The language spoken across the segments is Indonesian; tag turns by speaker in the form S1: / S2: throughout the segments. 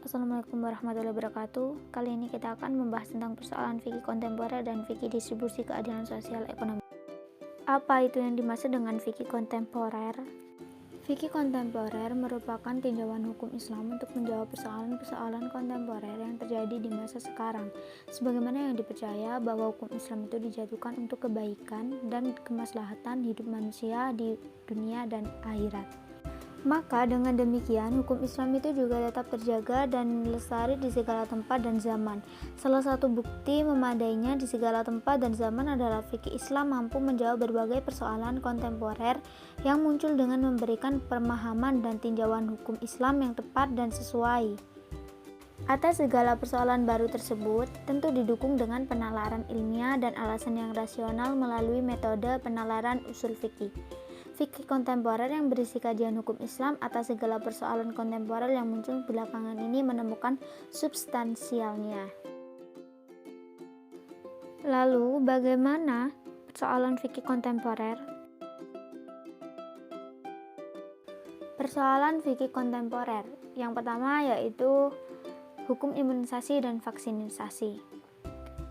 S1: Assalamualaikum warahmatullahi wabarakatuh. Kali ini kita akan membahas tentang persoalan fikih kontemporer dan fikih distribusi keadilan sosial ekonomi. Apa itu yang dimaksud dengan fikih kontemporer? Fikih kontemporer merupakan tinjauan hukum Islam untuk menjawab persoalan-persoalan kontemporer yang terjadi di masa sekarang, sebagaimana yang dipercaya bahwa hukum Islam itu dijatuhkan untuk kebaikan dan kemaslahatan hidup manusia di dunia dan akhirat. Maka dengan demikian hukum Islam itu juga tetap terjaga dan lestari di segala tempat dan zaman. Salah satu bukti memadainya di segala tempat dan zaman adalah fikih Islam mampu menjawab berbagai persoalan kontemporer yang muncul dengan memberikan pemahaman dan tinjauan hukum Islam yang tepat dan sesuai. Atas segala persoalan baru tersebut tentu didukung dengan penalaran ilmiah dan alasan yang rasional melalui metode penalaran usul fikih. Fikih kontemporer yang berisi kajian hukum Islam atas segala persoalan kontemporer yang muncul belakangan ini menemukan substansialnya. Lalu, bagaimana persoalan fikih kontemporer? Persoalan fikih kontemporer yang pertama yaitu hukum imunisasi dan vaksinasi.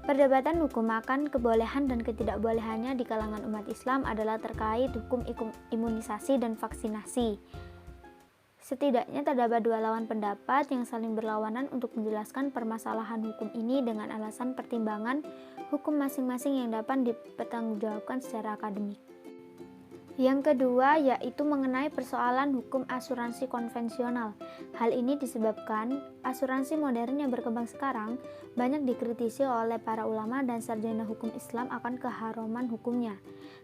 S1: Perdebatan hukum akan kebolehan dan ketidakbolehannya di kalangan umat Islam adalah terkait hukum imunisasi dan vaksinasi. Setidaknya terdapat dua lawan pendapat yang saling berlawanan untuk menjelaskan permasalahan hukum ini dengan alasan pertimbangan hukum masing-masing yang dapat dipertanggungjawabkan secara akademik. Yang kedua yaitu mengenai persoalan hukum asuransi konvensional. Hal ini disebabkan asuransi modern yang berkembang sekarang banyak dikritisi oleh para ulama dan sarjana hukum Islam akan keharuman hukumnya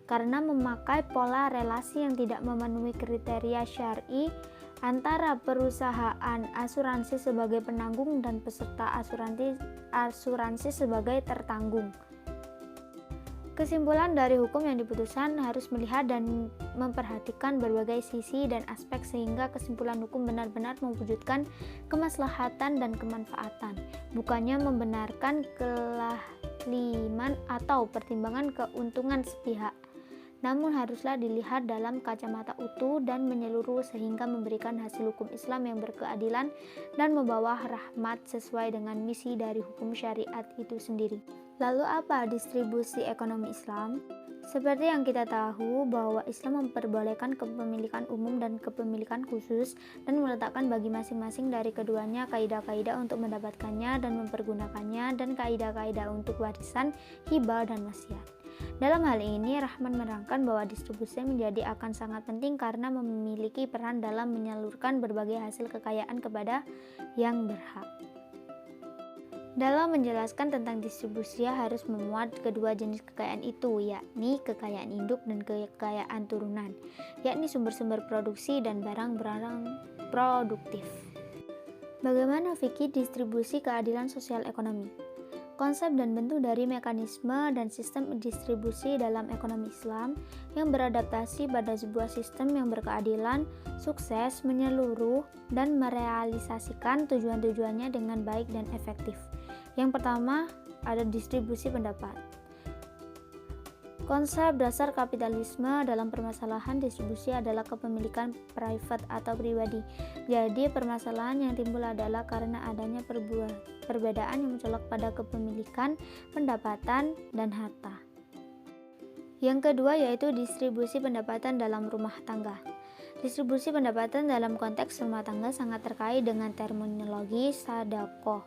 S1: karena memakai pola relasi yang tidak memenuhi kriteria syar'i antara perusahaan asuransi sebagai penanggung dan peserta asuransi sebagai tertanggung. Kesimpulan dari hukum yang diputuskan harus melihat dan memperhatikan berbagai sisi dan aspek sehingga kesimpulan hukum benar-benar mewujudkan kemaslahatan dan kemanfaatan, bukannya membenarkan kelaliman atau pertimbangan keuntungan sepihak. Namun haruslah dilihat dalam kacamata utuh dan menyeluruh sehingga memberikan hasil hukum Islam yang berkeadilan dan membawa rahmat sesuai dengan misi dari hukum syariat itu sendiri. Lalu apa distribusi ekonomi Islam? Seperti yang kita tahu bahwa Islam memperbolehkan kepemilikan umum dan kepemilikan khusus dan meletakkan bagi masing-masing dari keduanya kaidah-kaidah untuk mendapatkannya dan mempergunakannya dan kaidah-kaidah untuk warisan, hibah, dan wasiat. Dalam hal ini, Rahman menerangkan bahwa distribusi menjadi akan sangat penting karena memiliki peran dalam menyalurkan berbagai hasil kekayaan kepada yang berhak. Dalam menjelaskan tentang distribusi harus memuat kedua jenis kekayaan itu, yakni kekayaan induk dan kekayaan turunan, yakni sumber-sumber produksi dan barang-barang produktif. Bagaimana fikih distribusi keadilan sosial ekonomi? Konsep dan bentuk dari mekanisme dan sistem distribusi dalam ekonomi Islam yang beradaptasi pada sebuah sistem yang berkeadilan, sukses, menyeluruh, dan merealisasikan tujuan-tujuannya dengan baik dan efektif. Yang pertama, ada distribusi pendapat. Konsep dasar kapitalisme dalam permasalahan distribusi adalah kepemilikan private atau pribadi. Jadi, permasalahan yang timbul adalah karena adanya perbedaan yang mencolok pada kepemilikan, pendapatan, dan harta. Yang kedua yaitu distribusi pendapatan dalam rumah tangga. Distribusi pendapatan dalam konteks rumah tangga sangat terkait dengan terminologi sedekah.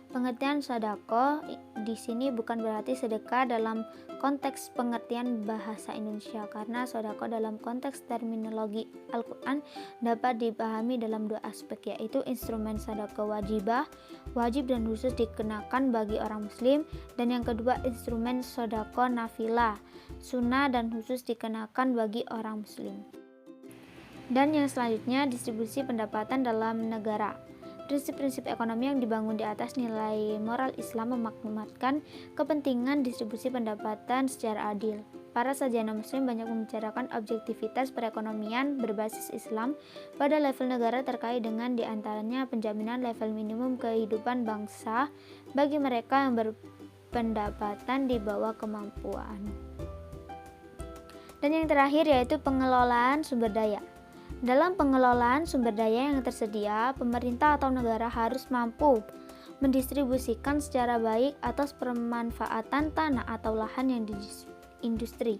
S1: Pengertian sedekah di sini bukan berarti sedekah dalam konteks pengertian bahasa Indonesia, karena sedekah dalam konteks terminologi Al-Quran dapat dipahami dalam dua aspek, yaitu instrumen sedekah wajibah, wajib dan khusus dikenakan bagi orang muslim, dan yang kedua instrumen sedekah nafilah, sunnah dan khusus dikenakan bagi orang muslim. Dan yang selanjutnya distribusi pendapatan dalam negara. Prinsip-prinsip ekonomi yang dibangun di atas nilai moral Islam memaklumatkan kepentingan distribusi pendapatan secara adil. Para sarjana muslim banyak membicarakan objektivitas perekonomian berbasis Islam pada level negara terkait dengan diantaranya penjaminan level minimum kehidupan bangsa bagi mereka yang berpendapatan di bawah kemampuan. Dan yang terakhir yaitu pengelolaan sumber daya. Dalam pengelolaan sumber daya yang tersedia, pemerintah atau negara harus mampu mendistribusikan secara baik atas pemanfaatan tanah atau lahan yang industri.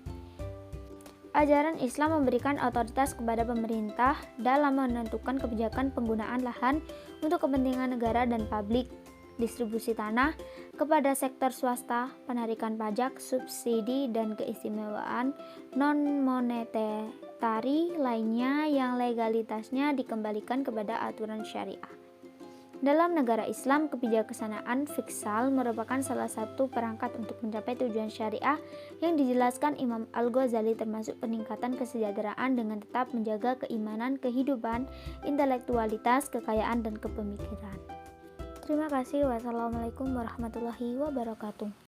S1: Ajaran Islam memberikan otoritas kepada pemerintah dalam menentukan kebijakan penggunaan lahan untuk kepentingan negara dan publik, distribusi tanah kepada sektor swasta, penarikan pajak, subsidi, dan keistimewaan non-monetari lainnya yang legalitasnya dikembalikan kepada aturan syariah. Dalam negara Islam, kebijaksanaan fiskal merupakan salah satu perangkat untuk mencapai tujuan syariah yang dijelaskan Imam Al-Ghazali, termasuk peningkatan kesejahteraan dengan tetap menjaga keimanan, kehidupan, intelektualitas, kekayaan, dan kepemikiran. Terima kasih. Wassalamualaikum warahmatullahi wabarakatuh.